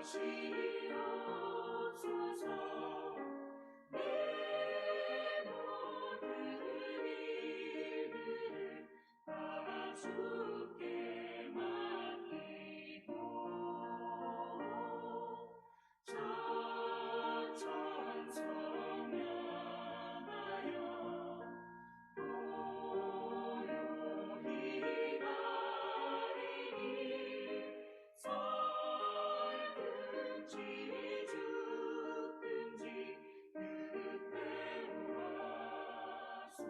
하시옵소서. 내 모든 일들을 다 주께 맡기고 천천성명하여 고요히 가리니 살든지 죽든지 그때로 하소서.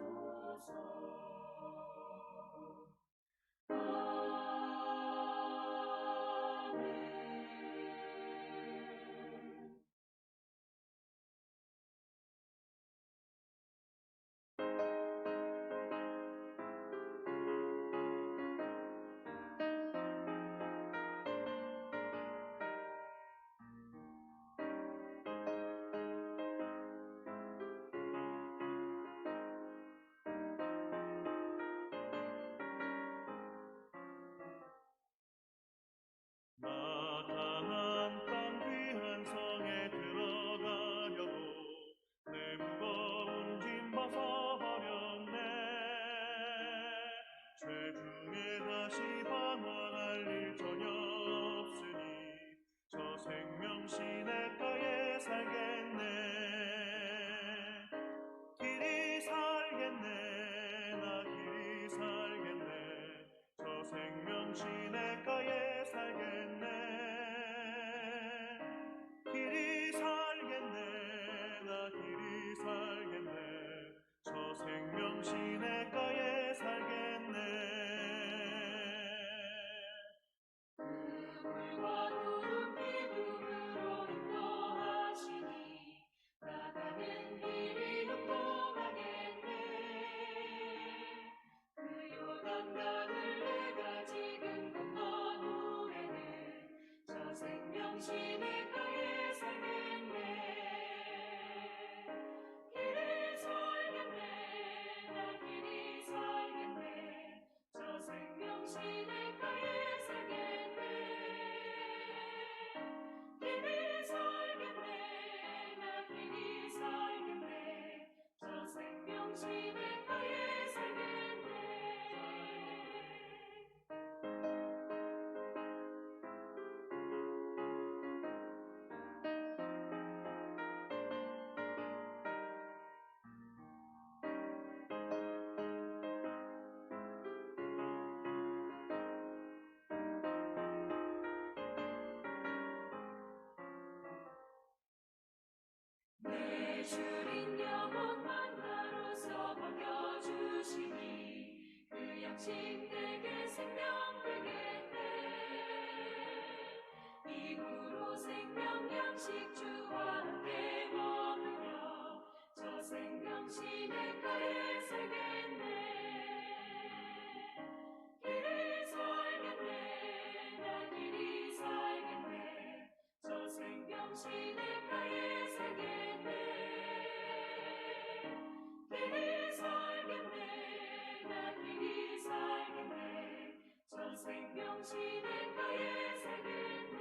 아멘. 나타난 땅 귀한 성에 들어가려고 내 무거운 짐 벗어버렸네. 죄중에 다시 방황할 일 전혀 없으니 저 생명 시냇가에 살겠네. 길이 살겠네. 나 길이 살겠네. 저 생명 시냇가에 살겠네. 길이 살겠네. 나 길이 살겠네. 저 생명 시냇가에 살겠네. 그물과 구름 기둥으로 인도하시니 나가는 길이 형통하겠네. 그 요단강을 내가 지금 건넌 후에는 저 생명 시냇가에 살겠네. 길이 살겠네. 나 길이 살겠네. 저 생명 시냇가에 살겠네. 길이 살겠네. 나 길이 살겠네. 저 생명 시냇가에 살겠네. 내 주린 영혼 만나로서 먹여주시니 그 양식 내게 생명 되겠네. 이후로 생명 양식 주와 함께 먹으며 저 생명 시냇가에 살겠네. 길이 살겠네. 나 길이 살겠네. 저 생명 시냇가에 살겠네. 길이 살겠네. 나 길이 살겠네. 저 생명 시냇가에 살겠네.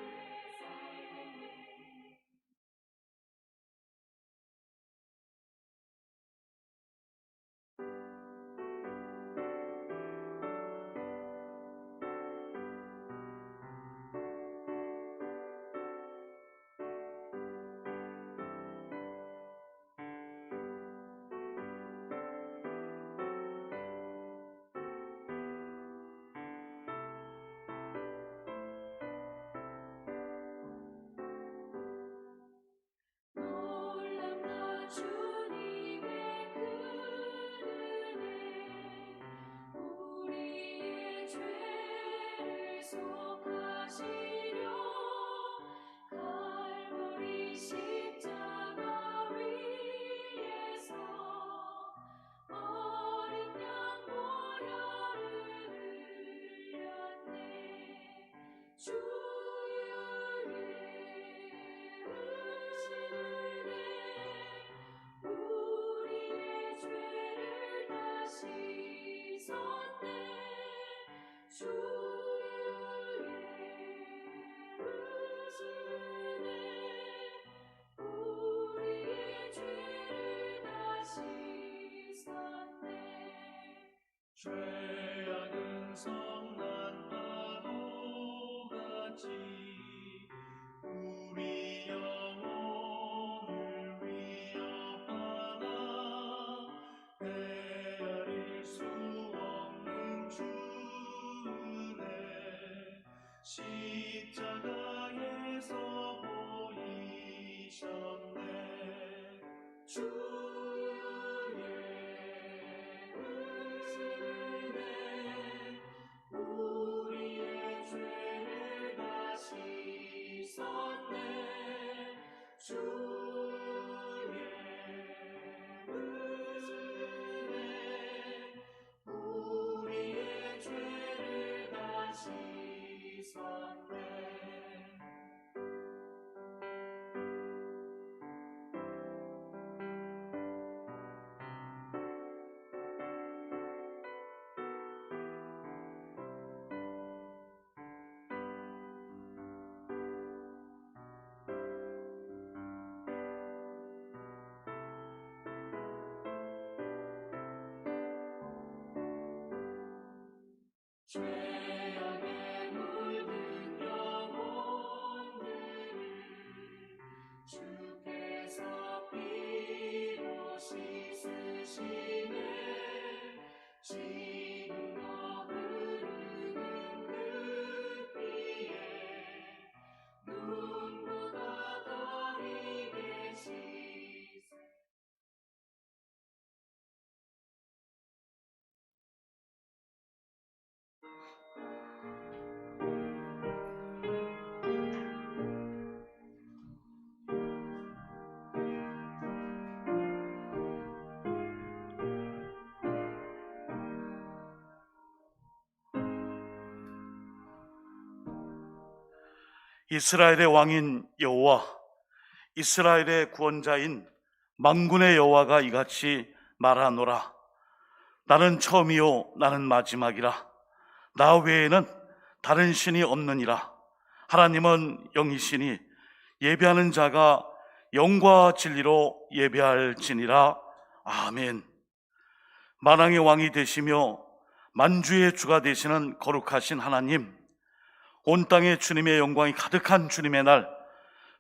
죄악은 성난 파도같이 우리 영혼을 위협하나 헤아릴 수 없는 주의 십자가에서 보이셨네. 주의 은혜 우리의 죄를 다 씻었네. 주의 은혜 우리의 죄를 다 씻었네. 죄악에 물든 영혼들을 주께서 피로 씻으시네. 지금도 흐르는 그 피에 눈보다 더 이게 씻으. 이스라엘의 왕인 여호와, 이스라엘의 구원자인 만군의 여호와가 이같이 말하노라. 나는 처음이요 나는 마지막이라. 나 외에는 다른 신이 없느니라. 하나님은 영이시니 예배하는 자가 영과 진리로 예배할지니라. 아멘. 만왕의 왕이 되시며 만주의 주가 되시는 거룩하신 하나님, 온 땅에 주님의 영광이 가득한 주님의 날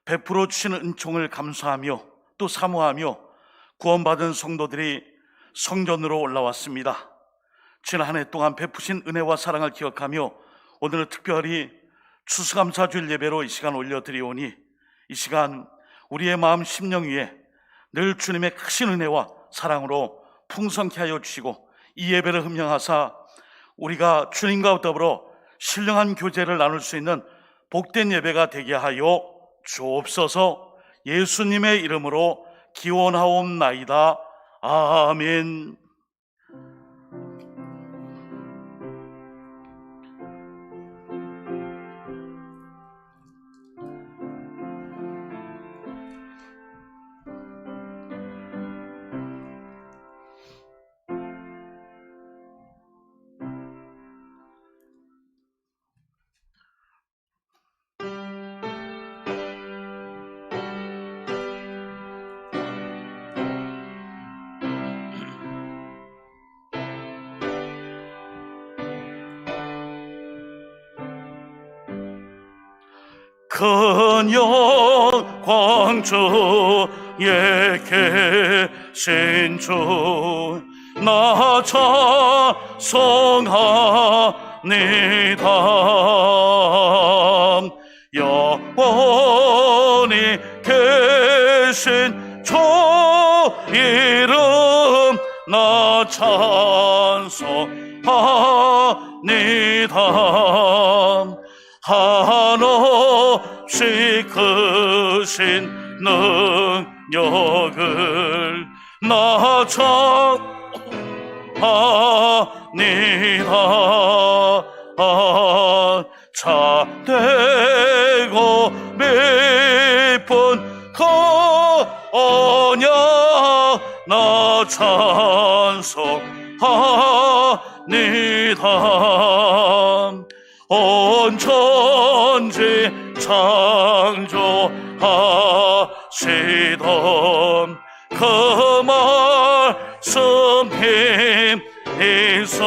베풀어 주시는 은총을 감사하며 또 사모하며 구원받은 성도들이 성전으로 올라왔습니다. 지난 한 해 동안 베푸신 은혜와 사랑을 기억하며 오늘은 특별히 추수감사주일 예배로 이 시간 올려드리오니, 이 시간 우리의 마음 심령 위에 늘 주님의 크신 은혜와 사랑으로 풍성케 하여 주시고 이 예배를 흠령하사 우리가 주님과 더불어 신령한 교제를 나눌 수 있는 복된 예배가 되게 하여 주옵소서. 예수님의 이름으로 기원하옵나이다. 아멘. 큰 영광 주에 계신 주 나 찬송합니다. 영원히 계신 주 이름 나 찬송합니다. 한없이 크신 능력을 나 찬송합니다. 참되고 깊은 그 언약 나 찬송합니다. 온 천지 창조하시던 그 말씀 네 성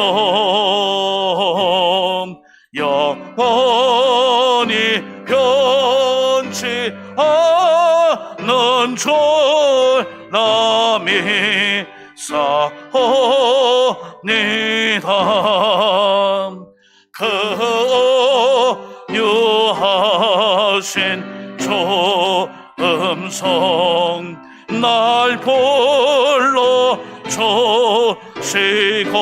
영원히 변치 않는 전함이 사옵니다. 그 유하신 음성 날 불러 주시고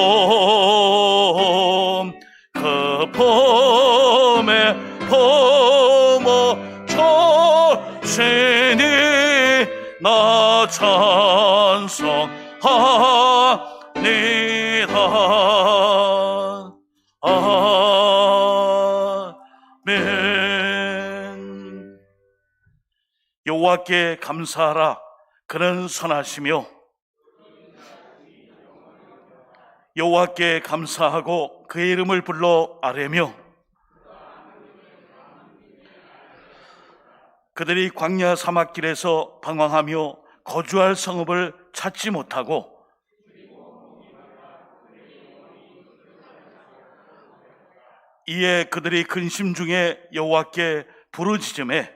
그 범에 범어 주시니 나 찬송합니다. 아멘. 여호와께 감사하라. 그는 선하시며 여호와께 감사하고 그의 이름을 불러 아뢰며 그들이 광야 사막길에서 방황하며 거주할 성읍을 찾지 못하고 이에 그들이 근심 중에 여호와께 부르짖음에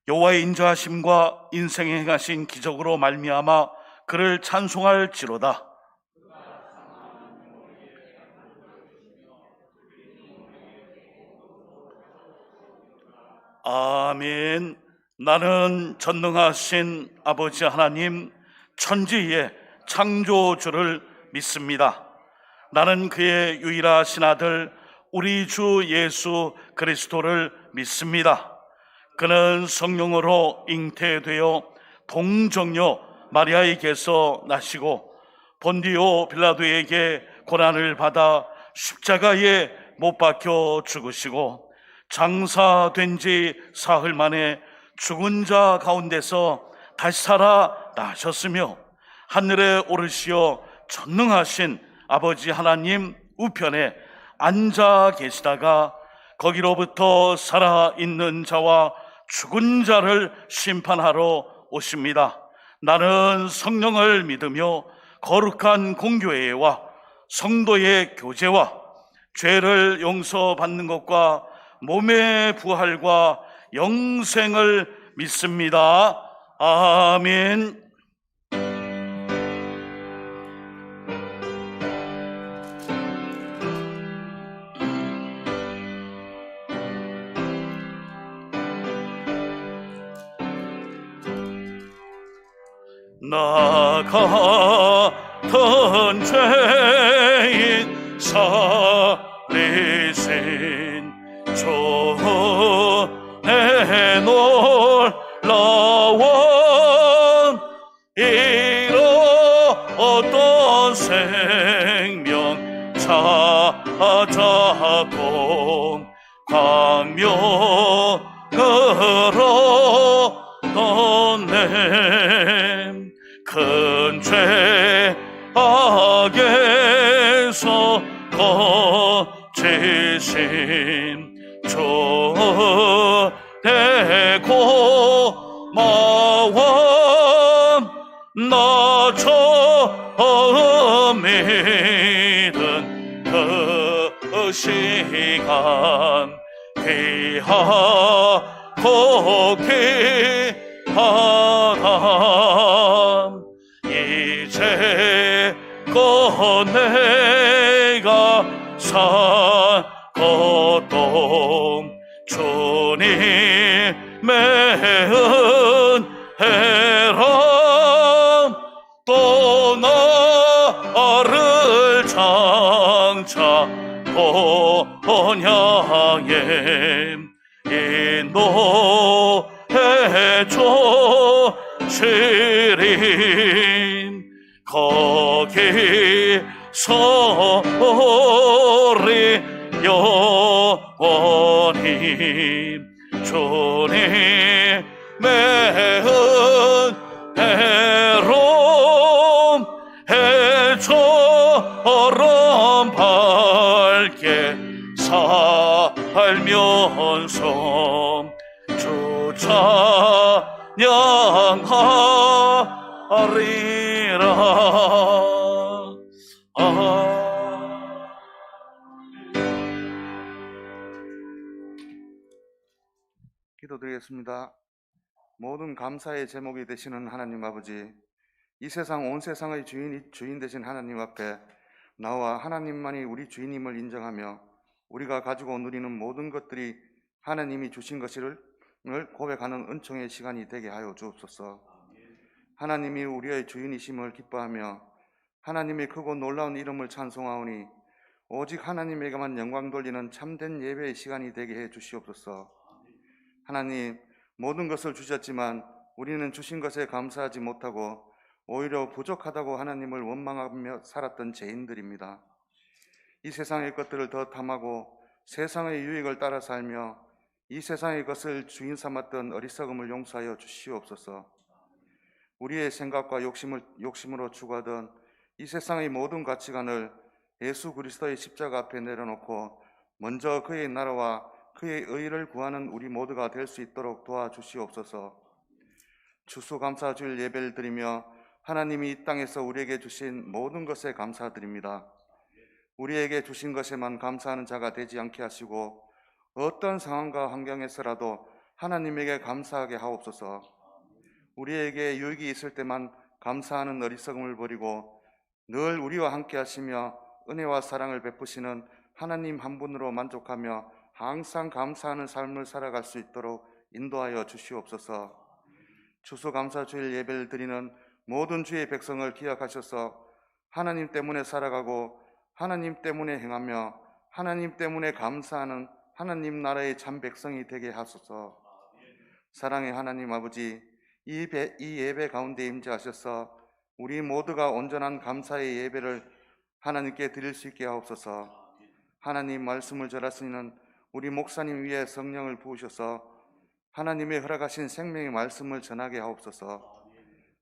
여호와의 인자하심과 인생에 행하신 기적으로 말미암아 그를 찬송할지로다. 아멘. 나는 전능하신 아버지 하나님 천지의 창조주를 믿습니다. 나는 그의 유일하신 아들 우리 주 예수 그리스도를 믿습니다. 그는 성령으로 잉태되어 동정녀 마리아에게서 나시고 본디오 빌라도에게 고난을 받아 십자가에 못 박혀 죽으시고 장사된 지 사흘 만에 죽은 자 가운데서 다시 살아 나셨으며 하늘에 오르시어 전능하신 아버지 하나님 우편에 앉아 계시다가 거기로부터 살아있는 자와 죽은 자를 심판하러 오십니다. 나는 성령을 믿으며 거룩한 공교회와 성도의 교제와 죄를 용서받는 것과 몸의 부활과 영생을 믿습니다. 아멘. 나 같은 죄인 살리신 주의 놀라운 이로던 생명 찾았고 광명으로 얻네. 큰 죄악에서 거치신 주의 고마움 나 처음 믿은 그 시간 귀하고 귀하다. 이제껏 내가 산 것도 주님의 은혜라. 또 나를 장차 본향에 인도해 주시리. 거기서 우리 영원히 주님의 은혜로 해처럼 밝게 살면서 주 찬양하리라. 기도드리겠습니다. 모든 감사의 제목이 되시는 하나님 아버지, 이 세상 온 세상의 주인 되신 하나님 앞에 나와 하나님만이 우리 주인임을 인정하며 우리가 가지고 누리는 모든 것들이 하나님이 주신 것을 고백하는 은총의 시간이 되게 하여 주옵소서. 하나님이 우리의 주인이심을 기뻐하며 하나님의 크고 놀라운 이름을 찬송하오니 오직 하나님에게만 영광 돌리는 참된 예배의 시간이 되게 해 주시옵소서. 하나님, 모든 것을 주셨지만 우리는 주신 것에 감사하지 못하고 오히려 부족하다고 하나님을 원망하며 살았던 죄인들입니다. 이 세상의 것들을 더 탐하고 세상의 유익을 따라 살며 이 세상의 것을 주인 삼았던 어리석음을 용서하여 주시옵소서. 우리의 생각과 욕심으로 추구하던 이 세상의 모든 가치관을 예수 그리스도의 십자가 앞에 내려놓고 먼저 그의 나라와 그의 의를 구하는 우리 모두가 될 수 있도록 도와주시옵소서. 추수감사주일 예배를 드리며 하나님이 이 땅에서 우리에게 주신 모든 것에 감사드립니다. 우리에게 주신 것에만 감사하는 자가 되지 않게 하시고 어떤 상황과 환경에서라도 하나님에게 감사하게 하옵소서. 우리에게 유익이 있을 때만 감사하는 어리석음을 버리고 늘 우리와 함께 하시며 은혜와 사랑을 베푸시는 하나님 한 분으로 만족하며 항상 감사하는 삶을 살아갈 수 있도록 인도하여 주시옵소서. 추수감사주일 예배를 드리는 모든 주의 백성을 기억하셔서 하나님 때문에 살아가고 하나님 때문에 행하며 하나님 때문에 감사하는 하나님 나라의 참 백성이 되게 하소서. 사랑의 하나님 아버지, 이 예배 가운데 임재하셔서 우리 모두가 온전한 감사의 예배를 하나님께 드릴 수 있게 하옵소서. 하나님 말씀을 전하시는 우리 목사님 위에 성령을 부으셔서 하나님의 허락하신 생명의 말씀을 전하게 하옵소서.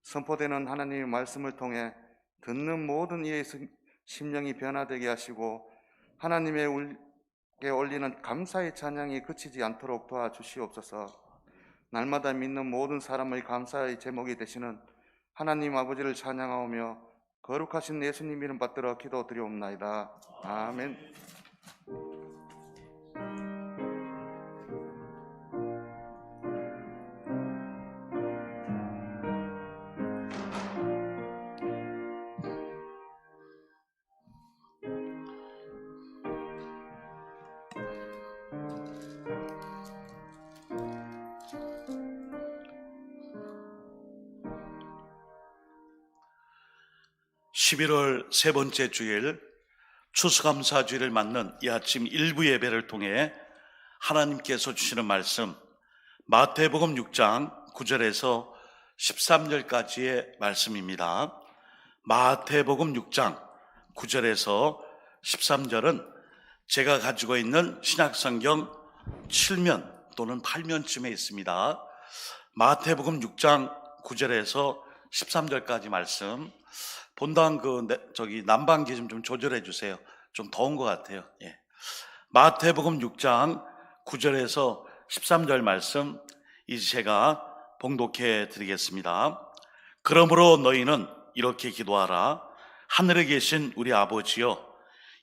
선포되는 하나님의 말씀을 통해 듣는 모든 이의 심령이 변화되게 하시고 하나님께 올리는 감사의 찬양이 그치지 않도록 도와주시옵소서. 날마다 믿는 모든 사람의 감사의 제목이 되시는 하나님 아버지를 찬양하오며 거룩하신 예수님 이름 받들어 기도드리옵나이다. 아멘. 11월 세 번째 주일 추수감사주일을 맞는 이 아침 일부 예배를 통해 하나님께서 주시는 말씀 마태복음 6장 9절에서 13절까지의 말씀입니다. 마태복음 6장 9절에서 13절은 제가 가지고 있는 신약성경 7면 또는 8면쯤에 있습니다. 마태복음 6장 9절에서 13절까지 말씀, 본당 난방기 좀 조절해 주세요. 좀 더운 것 같아요. 예. 마태복음 6장 9절에서 13절 말씀 이제 제가 봉독해 드리겠습니다. 그러므로 너희는 이렇게 기도하라. 하늘에 계신 우리 아버지여,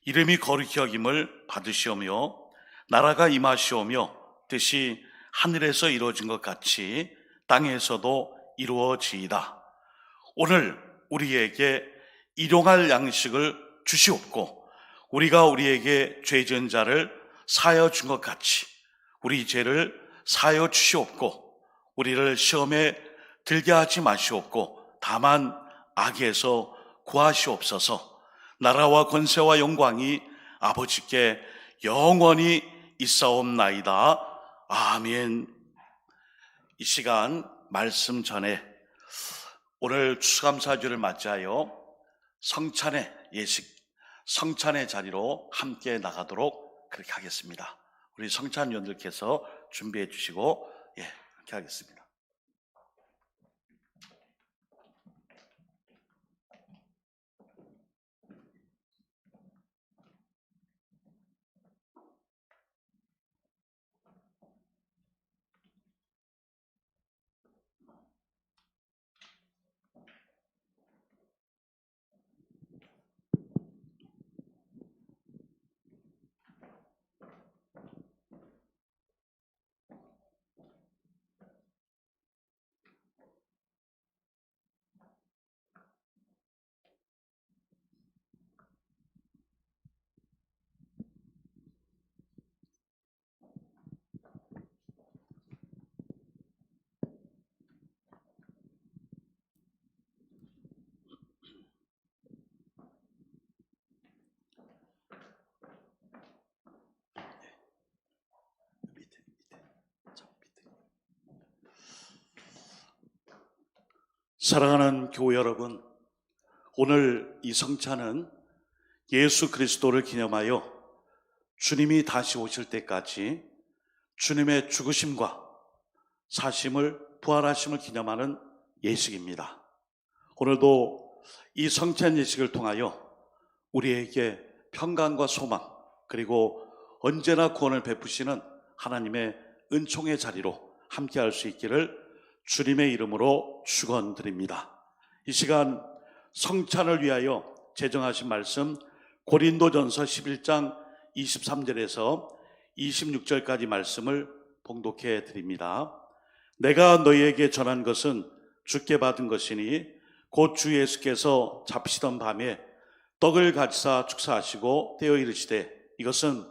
이름이 거룩히 여김을 받으시오며 나라가 임하시오며 뜻이 하늘에서 이루어진 것 같이 땅에서도 이루어지이다. 오늘 우리에게 일용할 양식을 주시옵고 우리가 우리에게 죄 지은 자를 사하여 준 것 같이 우리 죄를 사하여 주시옵고 우리를 시험에 들게 하지 마시옵고 다만 악에서 구하시옵소서. 나라와 권세와 영광이 아버지께 영원히 있사옵나이다. 아멘. 이 시간 말씀 전에 오늘 추수감사주를 맞이하여 성찬의 예식, 성찬의 자리로 함께 나가도록 그렇게 하겠습니다. 우리 성찬위원들께서 준비해 주시고 그렇게 하겠습니다. 사랑하는 교회 여러분, 오늘 이 성찬은 예수 그리스도를 기념하여 주님이 다시 오실 때까지 주님의 죽으심과 사심을, 부활하심을 기념하는 예식입니다. 오늘도 이 성찬 예식을 통하여 우리에게 평강과 소망, 그리고 언제나 구원을 베푸시는 하나님의 은총의 자리로 함께할 수 있기를 주님의 이름으로 축원드립니다. 이 시간 성찬을 위하여 제정하신 말씀 고린도전서 11장 23절에서 26절까지 말씀을 봉독해 드립니다. 내가 너희에게 전한 것은 주께 받은 것이니 곧 주 예수께서 잡시던 밤에 떡을 가지사 축사하시고 떼어 이르시되 이것은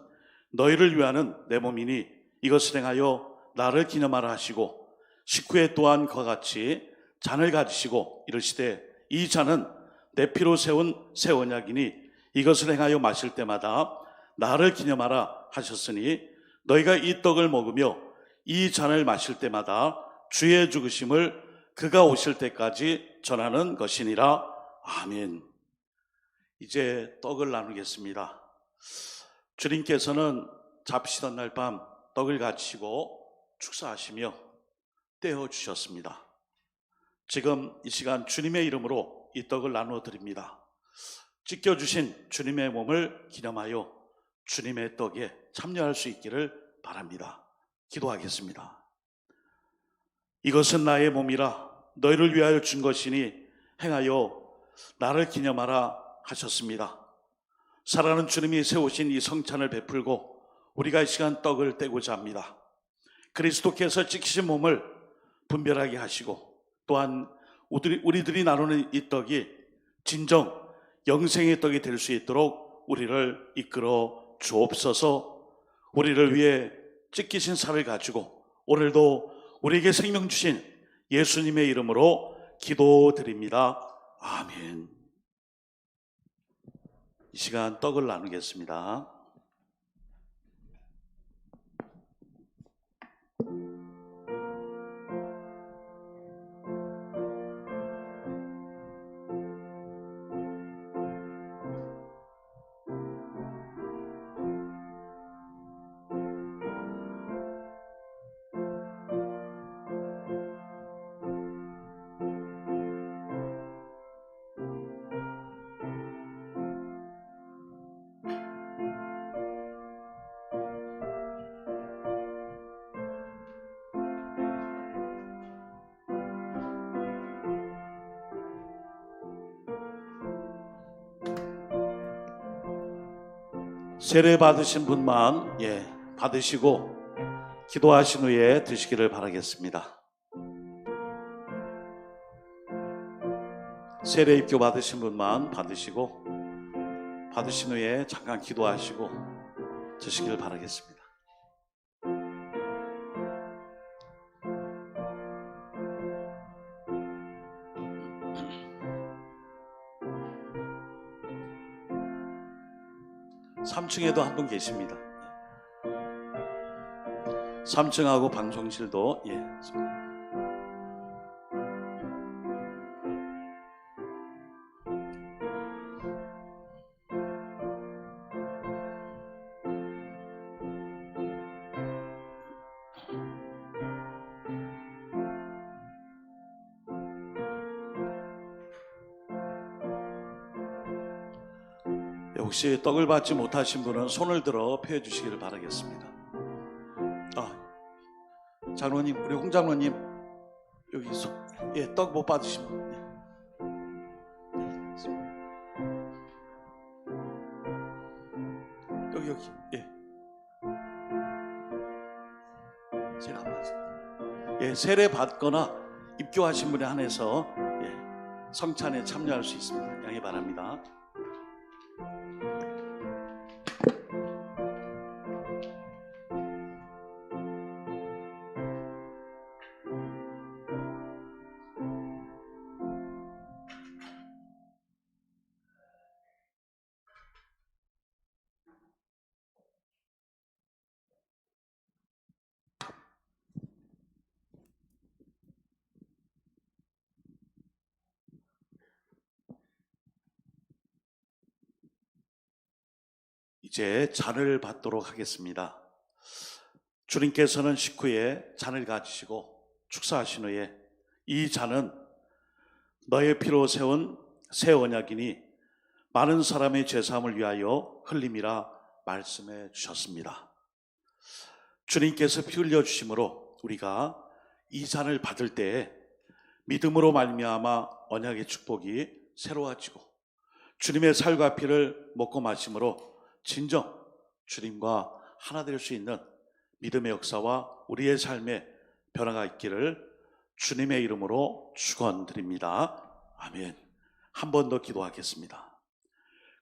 너희를 위하는 내 몸이니 이것을 행하여 나를 기념하라 하시고 식후에 또한 그와 같이 잔을 가지시고 이르시되 이 잔은 내 피로 세운 새 언약이니 이것을 행하여 마실 때마다 나를 기념하라 하셨으니 너희가 이 떡을 먹으며 이 잔을 마실 때마다 주의 죽으심을 그가 오실 때까지 전하는 것이니라. 아멘. 이제 떡을 나누겠습니다. 주님께서는 잡시던 날 밤 떡을 가지시고 축사하시며 떼어 주셨습니다. 지금 이 시간 주님의 이름으로 이 떡을 나누어 드립니다. 찢겨주신 주님의 몸을 기념하여 주님의 떡에 참여할 수 있기를 바랍니다. 기도하겠습니다. 이것은 나의 몸이라 너희를 위하여 준 것이니 행하여 나를 기념하라 하셨습니다. 사랑하는 주님이 세우신 이 성찬을 베풀고 우리가 이 시간 떡을 떼고자 합니다. 그리스도께서 찢기신 몸을 분별하게 하시고 또한 우리들이 나누는 이 떡이 진정 영생의 떡이 될 수 있도록 우리를 이끌어 주옵소서. 우리를 위해 찢기신 살을 가지고 오늘도 우리에게 생명 주신 예수님의 이름으로 기도드립니다. 아멘. 이 시간 떡을 나누겠습니다. 세례 받으신 분만 받으시고 기도하신 후에 드시기를 바라겠습니다. 세례 입교 받으신 분만 받으시고 받으신 후에 잠깐 기도하시고 드시기를 바라겠습니다. (3층에도) 한 분 계십니다. 3층하고 방송실도 혹시 떡을 받지 못하신 분은 손을 들어 펴 주시기를 바라겠습니다. 장로님, 우리 홍 장로님 여기 떡 못 받으신 분 여기 세례 안 받으세요? 세례 받거나 입교하신 분에 한해서 성찬에 참여할 수 있습니다. 양해 바랍니다. 이제 잔을 받도록 하겠습니다. 주님께서는 식후에 잔을 가지시고 축사하신 후에 이 잔은 너의 피로 세운 새 언약이니 많은 사람의 죄사함을 위하여 흘림이라 말씀해 주셨습니다. 주님께서 피 흘려 주심으로 우리가 이 잔을 받을 때에 믿음으로 말미암아 언약의 축복이 새로워지고 주님의 살과 피를 먹고 마심으로 진정 주님과 하나 될 수 있는 믿음의 역사와 우리의 삶에 변화가 있기를 주님의 이름으로 축원드립니다. 아멘. 한 번 더 기도하겠습니다.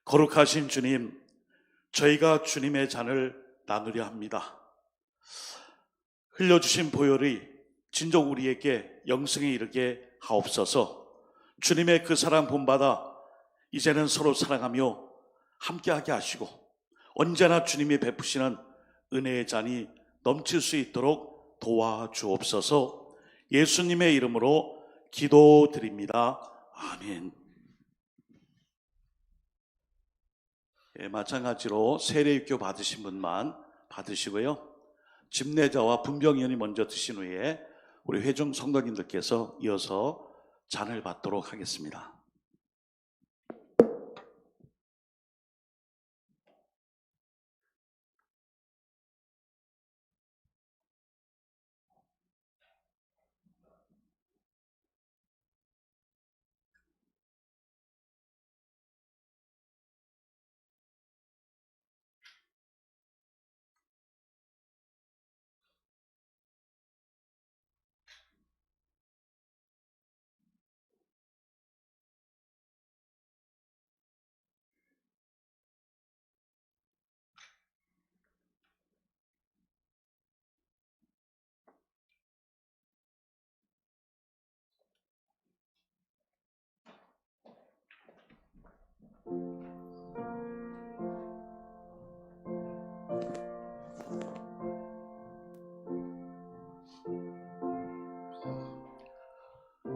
거룩하신 주님, 저희가 주님의 잔을 나누려 합니다. 흘려주신 보혈이 진정 우리에게 영생에 이르게 하옵소서. 주님의 그 사랑 본받아 이제는 서로 사랑하며 함께하게 하시고 언제나 주님이 베푸시는 은혜의 잔이 넘칠 수 있도록 도와주옵소서. 예수님의 이름으로 기도드립니다. 아멘. 마찬가지로 세례유교 받으신 분만 받으시고요. 집례자와 분병위원이 먼저 드신 후에 우리 회중 성도님들께서 이어서 잔을 받도록 하겠습니다.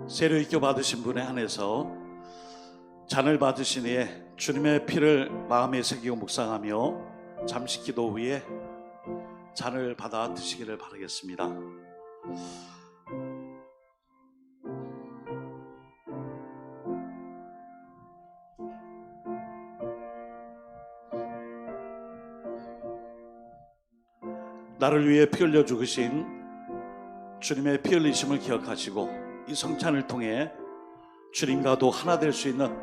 세례유교 받으신 분에 한해서 잔을 받으신 후에 주님의 피를 마음에 새기고 묵상하며 잠시 기도 후에 잔을 받아 드시기를 바라겠습니다. 나를 위해 피 흘려 죽으신 주님의 피 흘리심을 기억하시고 이 성찬을 통해 주님과도 하나 될 수 있는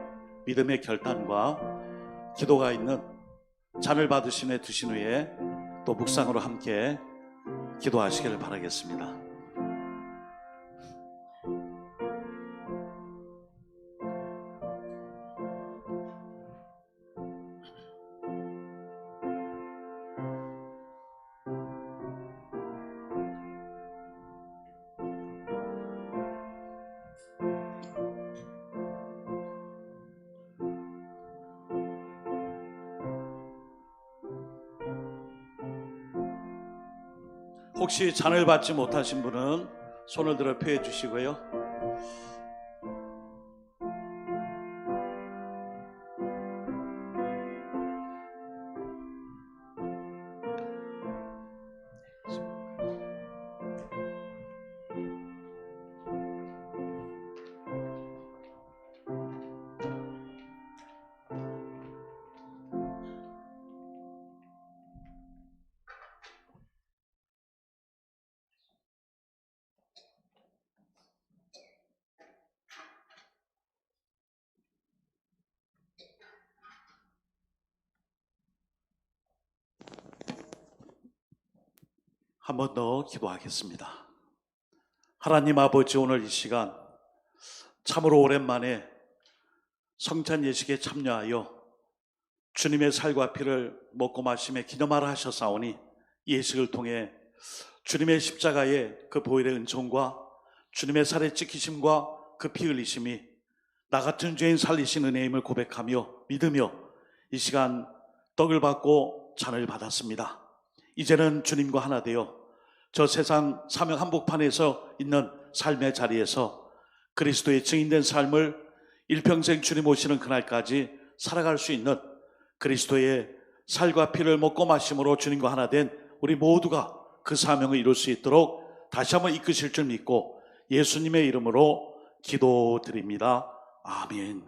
믿음의 결단과 기도가 있는 잔을 받으신 후에 드신 후에 또 묵상으로 함께 기도하시기를 바라겠습니다. 혹시 잔을 받지 못하신 분은 손을 들어 표해 주시고요. 한 번 더 기도하겠습니다. 하나님 아버지, 오늘 이 시간 참으로 오랜만에 성찬 예식에 참여하여 주님의 살과 피를 먹고 마심에 기념하라 하셨사오니 예식을 통해 주님의 십자가의 그 보혈의 은총과 주님의 살의 찢기심과 그 피 흘리심이 나 같은 죄인 살리신 은혜임을 고백하며 믿으며 이 시간 떡을 받고 잔을 받았습니다. 이제는 주님과 하나 되어 저 세상 사명 한복판에서 있는 삶의 자리에서 그리스도의 증인된 삶을 일평생 주님 오시는 그날까지 살아갈 수 있는 그리스도의 살과 피를 먹고 마심으로 주님과 하나 된 우리 모두가 그 사명을 이룰 수 있도록 다시 한번 이끄실 줄 믿고 예수님의 이름으로 기도드립니다. 아멘.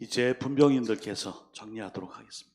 이제 분병인들께서 정리하도록 하겠습니다.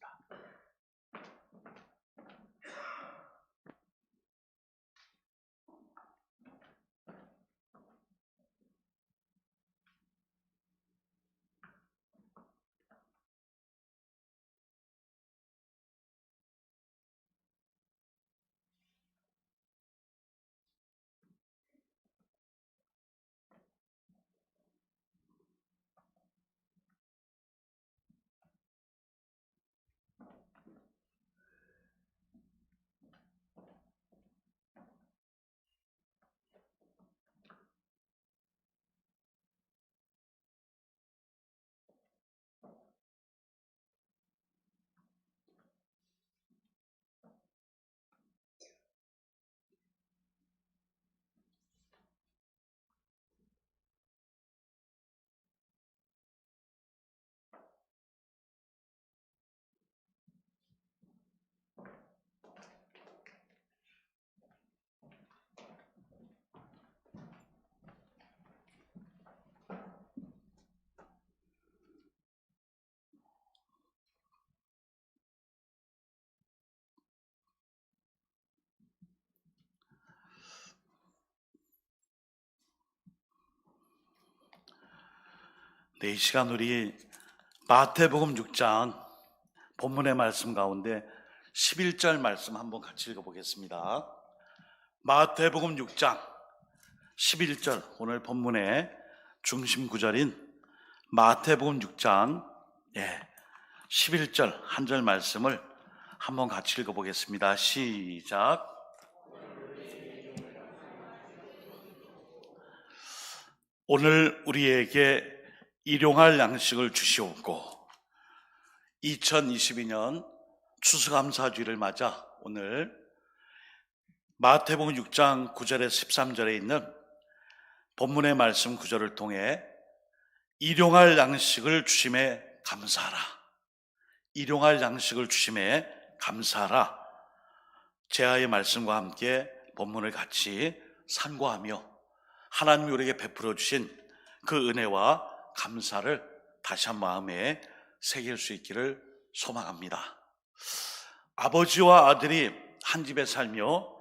네, 이 시간 우리 마태복음 6장 본문의 말씀 가운데 11절 말씀 한번 같이 읽어보겠습니다. 마태복음 6장 11절, 오늘 본문의 중심 구절인 마태복음 6장 11절 한 절 말씀을 한번 같이 읽어보겠습니다. 시작. 오늘 우리에게 일용할 양식을 주시옵고, 2022년 추수감사주일을 맞아 오늘 마태복음 6장 9절에서 13절에 있는 본문의 말씀 구절을 통해 일용할 양식을 주심에 감사하라, 일용할 양식을 주심에 감사하라, 제아의 말씀과 함께 본문을 같이 산구하며 하나님이 우리에게 베풀어 주신 그 은혜와 감사를 다시 한 마음에 새길 수 있기를 소망합니다. 아버지와 아들이 한 집에 살며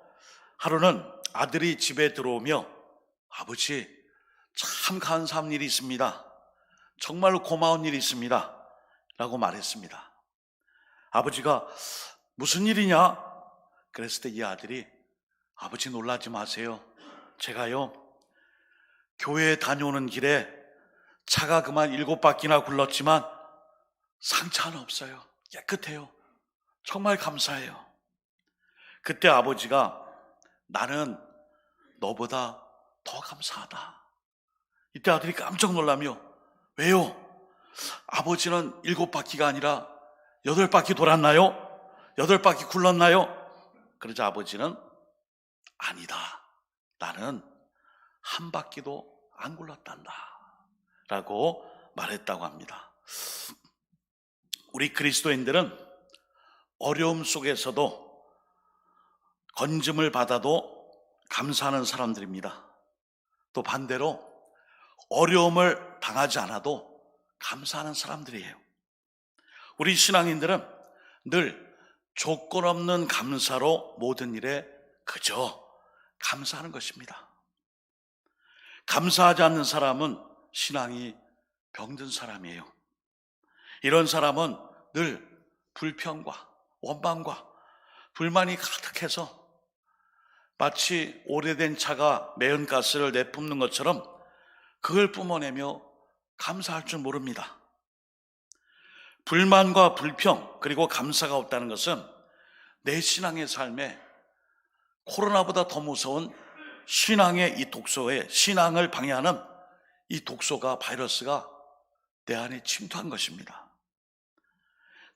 하루는 아들이 집에 들어오며 아버지, 참 감사한 일이 있습니다, 정말로 고마운 일이 있습니다 라고 말했습니다. 아버지가 무슨 일이냐? 그랬을 때 이 아들이 아버지 놀라지 마세요, 제가요 교회에 다녀오는 길에 차가 그만 7바퀴나 굴렀지만 상처 하나 없어요, 깨끗해요, 정말 감사해요. 그때 아버지가 나는 너보다 더 감사하다. 이때 아들이 깜짝 놀라며 왜요? 아버지는 7바퀴가 아니라 8바퀴 돌았나요? 8바퀴 굴렀나요? 그러자 아버지는 아니다, 나는 한 바퀴도 안 굴렀단다 라고 말했다고 합니다. 우리 그리스도인들은 어려움 속에서도 건짐을 받아도 감사하는 사람들입니다. 또 반대로 어려움을 당하지 않아도 감사하는 사람들이에요. 우리 신앙인들은 늘 조건 없는 감사로 모든 일에 그저 감사하는 것입니다. 감사하지 않는 사람은 신앙이 병든 사람이에요. 이런 사람은 늘 불평과 원망과 불만이 가득해서 마치 오래된 차가 매연가스를 내뿜는 것처럼 그걸 뿜어내며 감사할 줄 모릅니다. 불만과 불평 그리고 감사가 없다는 것은 내 신앙의 삶에 코로나보다 더 무서운 신앙의 이 독소에, 신앙을 방해하는 이 독소가, 바이러스가 내 안에 침투한 것입니다.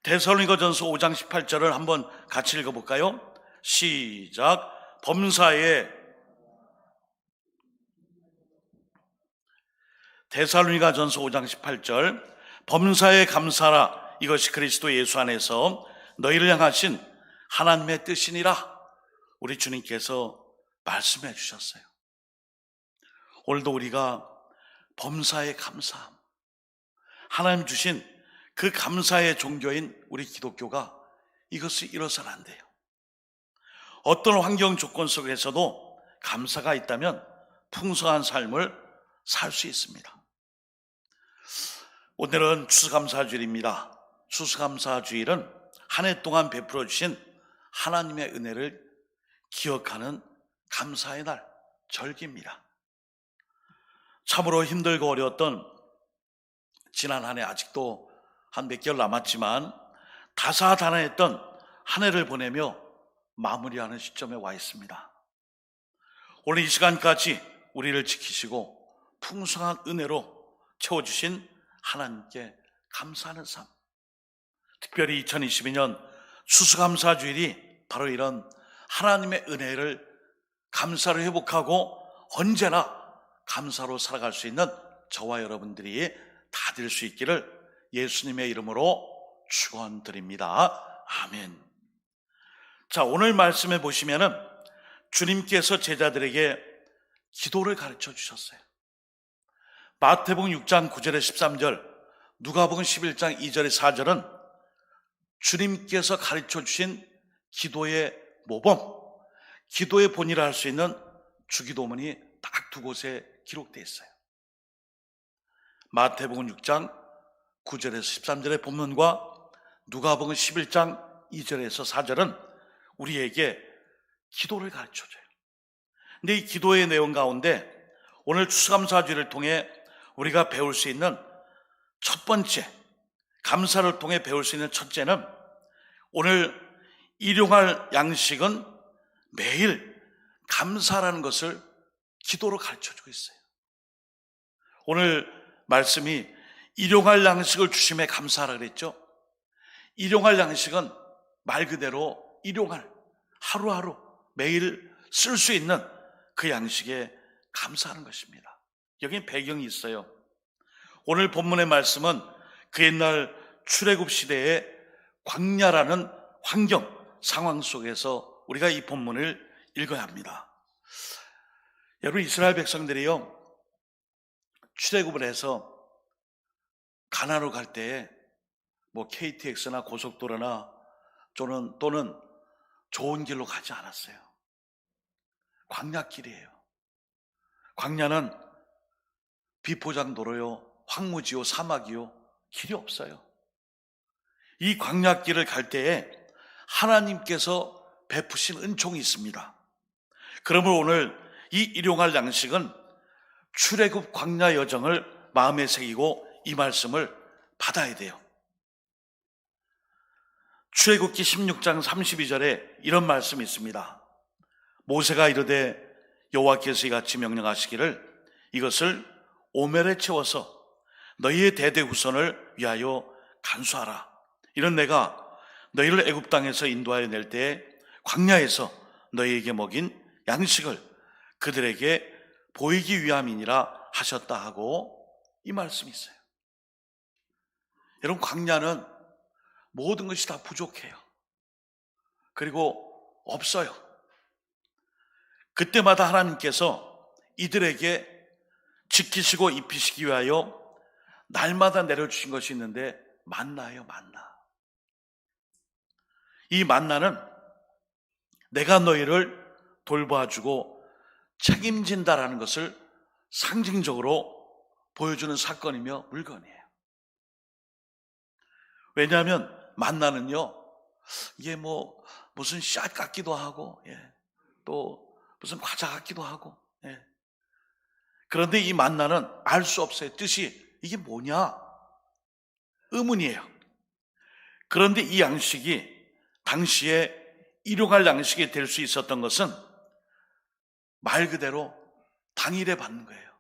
데살로니가전서 5장 18절을 한번 같이 읽어볼까요? 시작. 데살로니가전서 5장 18절, 범사에 감사라, 이것이 그리스도 예수 안에서 너희를 향하신 하나님의 뜻이니라 우리 주님께서 말씀해 주셨어요. 오늘도 우리가 범사에 감사함, 하나님 주신 그 감사의 종교인 우리 기독교가 이것을 잃어서는 안 돼요. 어떤 환경 조건 속에서도 감사가 있다면 풍성한 삶을 살 수 있습니다. 오늘은 추수감사주일입니다. 추수감사주일은 한 해 동안 베풀어 주신 하나님의 은혜를 기억하는 감사의 날, 절기입니다. 참으로 힘들고 어려웠던 지난 한 해, 아직도 한 몇 개월 남았지만 다사다난했던 한 해를 보내며 마무리하는 시점에 와 있습니다. 오늘 이 시간까지 우리를 지키시고 풍성한 은혜로 채워주신 하나님께 감사하는 삶, 특별히 2022년 추수감사주일이 바로 이런 하나님의 은혜를 감사를 회복하고 언제나 감사로 살아갈 수 있는 저와 여러분들이 다 될 수 있기를 예수님의 이름으로 축원드립니다. 아멘. 자, 오늘 말씀해 보시면은 주님께서 제자들에게 기도를 가르쳐 주셨어요. 마태복음 6장 9절에 13절, 누가복음 11장 2절에 4절은 주님께서 가르쳐 주신 기도의 모범, 기도의 본이라 할 수 있는 주기도문이 딱 두 곳에 기록되어 있어요. 마태복음 6장 9절에서 13절의 본문과 누가복음 11장 2절에서 4절은 우리에게 기도를 가르쳐줘요. 근데 이 기도의 내용 가운데 오늘 추수감사주일을 통해 우리가 배울 수 있는 첫 번째, 감사를 통해 배울 수 있는 첫째는 오늘 일용할 양식은 매일 감사라는 것을 기도로 가르쳐주고 있어요. 오늘 말씀이 일용할 양식을 주심에 감사하라 그랬죠. 일용할 양식은 말 그대로 일용할, 하루하루 매일 쓸 수 있는 그 양식에 감사하는 것입니다. 여기 배경이 있어요. 오늘 본문의 말씀은 그 옛날 출애굽 시대의 광야라는 환경, 상황 속에서 우리가 이 본문을 읽어야 합니다. 여러분, 이스라엘 백성들이요, 출애굽을 해서 가나안으로 갈 때에 뭐 KTX나 고속도로나 또는 좋은 길로 가지 않았어요. 광야길이에요. 광야는 비포장도로요, 황무지요, 사막이요, 길이 없어요. 이 광야길을 갈 때에 하나님께서 베푸신 은총이 있습니다. 그러므로 오늘 이 일용할 양식은 출애굽 광야 여정을 마음에 새기고 이 말씀을 받아야 돼요. 출애굽기 16장 32절에 이런 말씀이 있습니다. 모세가 이르되 여호와께서 이같이 명령하시기를 이것을 오멜에 채워서 너희의 대대 후손을 위하여 간수하라. 이는 내가 너희를 애굽 땅에서 인도하여 낼 때에 광야에서 너희에게 먹인 양식을 그들에게 보이기 위함이니라 하셨다 하고 이 말씀이 있어요. 여러분, 광야는 모든 것이 다 부족해요. 그리고 없어요. 그때마다 하나님께서 이들에게 지키시고 입히시기 위하여 날마다 내려주신 것이 있는데 만나예요, 만나. 이 만나는 내가 너희를 돌봐주고 책임진다라는 것을 상징적으로 보여주는 사건이며 물건이에요. 왜냐하면 만나는요, 이게 뭐 무슨 샷 같기도 하고, 또 무슨 과자 같기도 하고, 그런데 이 만나는 알 수 없어요. 뜻이 이게 뭐냐? 의문이에요. 그런데 이 양식이 당시에 일용할 양식이 될 수 있었던 것은 말 그대로 당일에 받는 거예요.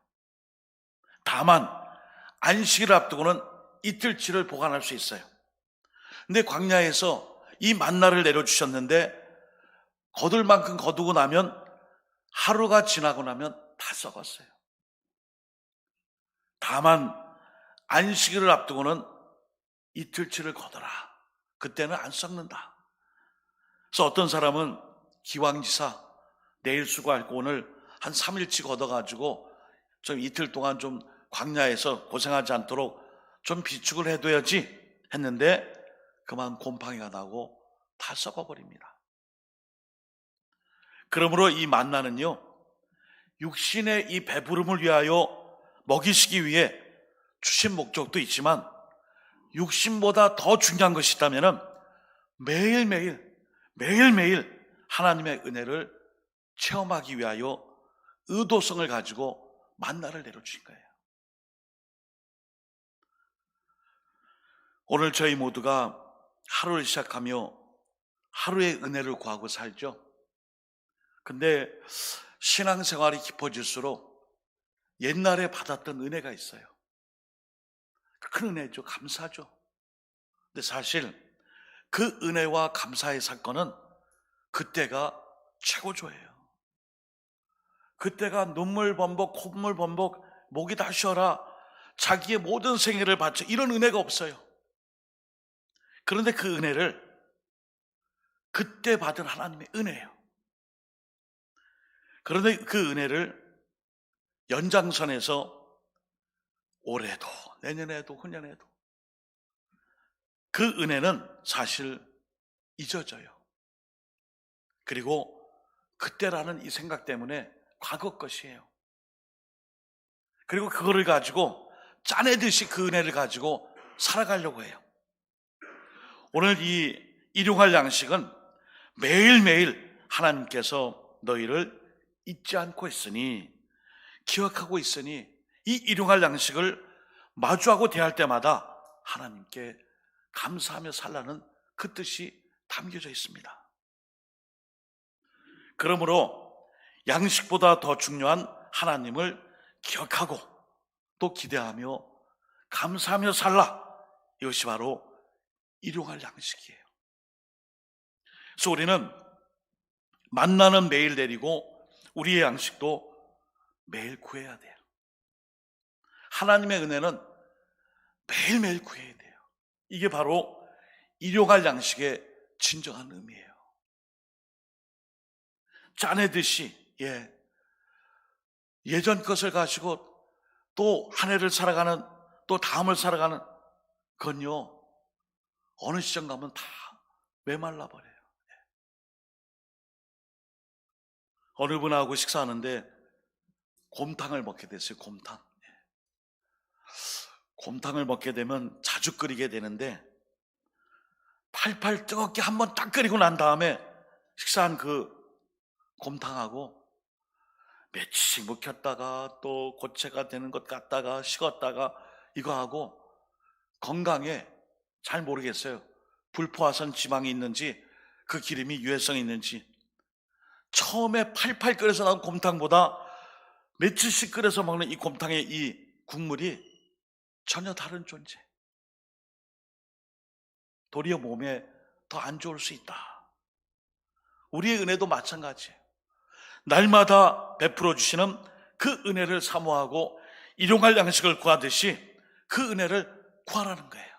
다만 안식일을 앞두고는 이틀치를 보관할 수 있어요. 근데 광야에서 이 만나를 내려주셨는데 거둘 만큼 거두고 나면 하루가 지나고 나면 다 썩었어요. 다만 안식일을 앞두고는 이틀치를 거둬라. 그때는 안 썩는다. 그래서 어떤 사람은 기왕지사 내일 수고할고 오늘 한 3일치 걷어가지고 좀 이틀 동안 좀 광야에서 고생하지 않도록 좀 비축을 해둬야지 했는데 그만 곰팡이가 나고 다 썩어버립니다. 그러므로 이 만나는요, 육신의 이 배부름을 위하여 먹이시기 위해 주신 목적도 있지만 육신보다 더 중요한 것이 있다면 매일매일 하나님의 은혜를 체험하기 위하여 의도성을 가지고 만나를 내려주신 거예요. 오늘 저희 모두가 하루를 시작하며 하루의 은혜를 구하고 살죠. 근데 신앙생활이 깊어질수록 옛날에 받았던 은혜가 있어요. 큰 은혜죠. 감사죠. 근데 사실 그 은혜와 감사의 사건은 그때가 최고조예요. 그때가 눈물 범벅, 콧물 범벅, 목이 다 쉬어라, 자기의 모든 생애를 바쳐, 이런 은혜가 없어요. 그런데 그 은혜를 그때 받은 하나님의 은혜예요. 그런데 그 은혜를 연장선에서 올해도 내년에도 후년에도 그 은혜는 사실 잊어져요. 그리고 그때라는 이 생각 때문에 과거 것이에요. 그리고 그거를 가지고 짜내듯이 그 은혜를 가지고 살아가려고 해요. 오늘 이 일용할 양식은 매일매일 하나님께서 너희를 잊지 않고 있으니, 기억하고 있으니, 이 일용할 양식을 마주하고 대할 때마다 하나님께 감사하며 살라는 그 뜻이 담겨져 있습니다. 그러므로 양식보다 더 중요한 하나님을 기억하고 또 기대하며 감사하며 살라, 이것이 바로 일용할 양식이에요. 그래서 우리는 만나는 매일 내리고 우리의 양식도 매일 구해야 돼요. 하나님의 은혜는 매일매일 구해야 돼요. 이게 바로 일용할 양식의 진정한 의미예요. 짜내듯이 예전 것을 가지고 또 한 해를 살아가는, 또 다음을 살아가는, 그건요 어느 시점 가면 다 메말라 버려요. 어느 분하고 식사하는데 곰탕을 먹게 됐어요. 곰탕을 먹게 되면 자주 끓이게 되는데 팔팔 뜨겁게 한번 딱 끓이고 난 다음에 식사한 그 곰탕하고 며칠씩 묵혔다가 또 고체가 되는 것 같다가 식었다가 이거 하고 건강에 잘 모르겠어요. 불포화산 지방이 있는지 그 기름이 유해성이 있는지, 처음에 팔팔 끓여서 나온 곰탕보다 며칠씩 끓여서 먹는 이 곰탕의 이 국물이 전혀 다른 존재, 도리어 몸에 더 안 좋을 수 있다. 우리의 은혜도 마찬가지예요. 날마다 베풀어 주시는 그 은혜를 사모하고 일용할 양식을 구하듯이 그 은혜를 구하라는 거예요.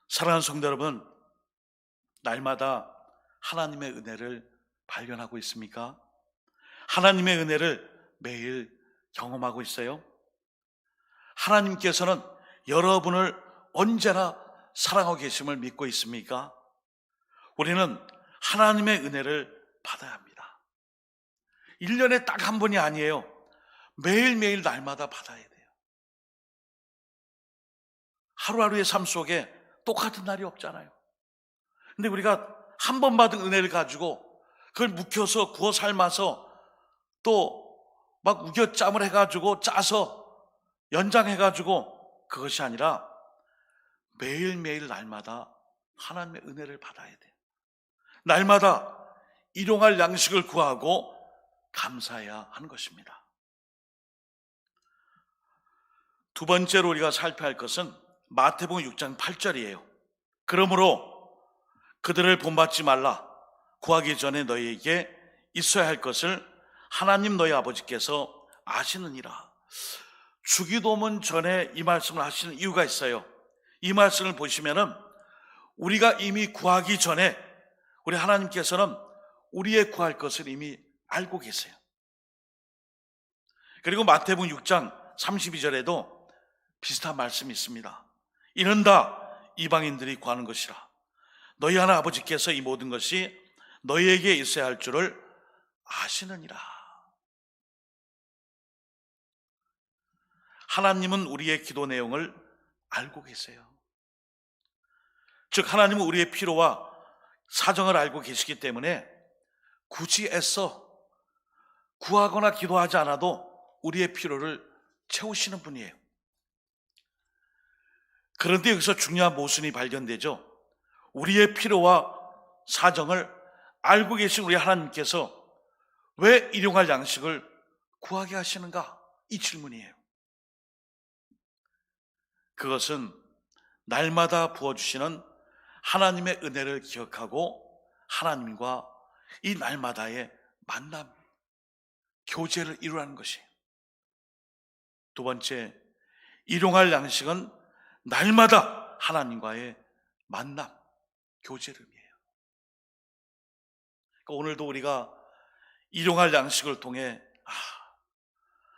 사랑하는 성도 여러분, 날마다 하나님의 은혜를 발견하고 있습니까? 하나님의 은혜를 매일 경험하고 있어요? 하나님께서는 여러분을 언제나 사랑하고 계심을 믿고 있습니까? 우리는 하나님의 은혜를 받아야 합니다. 1년에 딱 한 번이 아니에요. 매일매일 날마다 받아야 돼요. 하루하루의 삶 속에 똑같은 날이 없잖아요. 근데 우리가 한 번 받은 은혜를 가지고 그걸 묵혀서 구워 삶아서 또 막 우겨짬을 해가지고 짜서 연장해가지고, 그것이 아니라 매일매일 날마다 하나님의 은혜를 받아야 돼요. 날마다 일용할 양식을 구하고 감사해야 하는 것입니다. 두 번째로 우리가 살펴야 할 것은 마태복음 6장 8절이에요. 그러므로 그들을 본받지 말라. 구하기 전에 너희에게 있어야 할 것을 하나님 너희 아버지께서 아시느니라. 주기도문 전에 이 말씀을 하시는 이유가 있어요. 이 말씀을 보시면은 우리가 이미 구하기 전에 우리 하나님께서는 우리의 구할 것을 이미 알고 계세요. 그리고 마태복음 6장 32절에도 비슷한 말씀이 있습니다. 이는 다 이방인들이 구하는 것이라. 너희 하나 아버지께서 이 모든 것이 너희에게 있어야 할 줄을 아시느니라. 하나님은 우리의 기도 내용을 알고 계세요. 즉 하나님은 우리의 필요와 사정을 알고 계시기 때문에 굳이 애써 구하거나 기도하지 않아도 우리의 필요를 채우시는 분이에요. 그런데 여기서 중요한 모순이 발견되죠. 우리의 필요와 사정을 알고 계신 우리 하나님께서 왜 일용할 양식을 구하게 하시는가? 이 질문이에요. 그것은 날마다 부어주시는 하나님의 은혜를 기억하고 하나님과 이 날마다의 만남, 교제를 이루라는 것이에요. 두 번째, 일용할 양식은 날마다 하나님과의 만남, 교제를 의미해요. 그러니까 오늘도 우리가 일용할 양식을 통해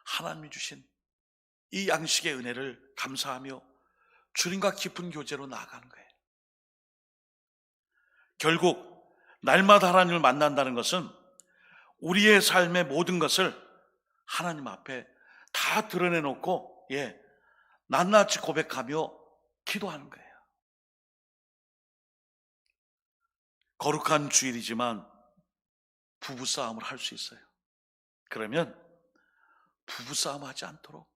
하나님이 주신 이 양식의 은혜를 감사하며 주님과 깊은 교제로 나아가는 거예요. 결국 날마다 하나님을 만난다는 것은 우리의 삶의 모든 것을 하나님 앞에 다 드러내놓고 낱낱이 고백하며 기도하는 거예요. 거룩한 주일이지만 부부싸움을 할 수 있어요. 그러면 부부싸움 하지 않도록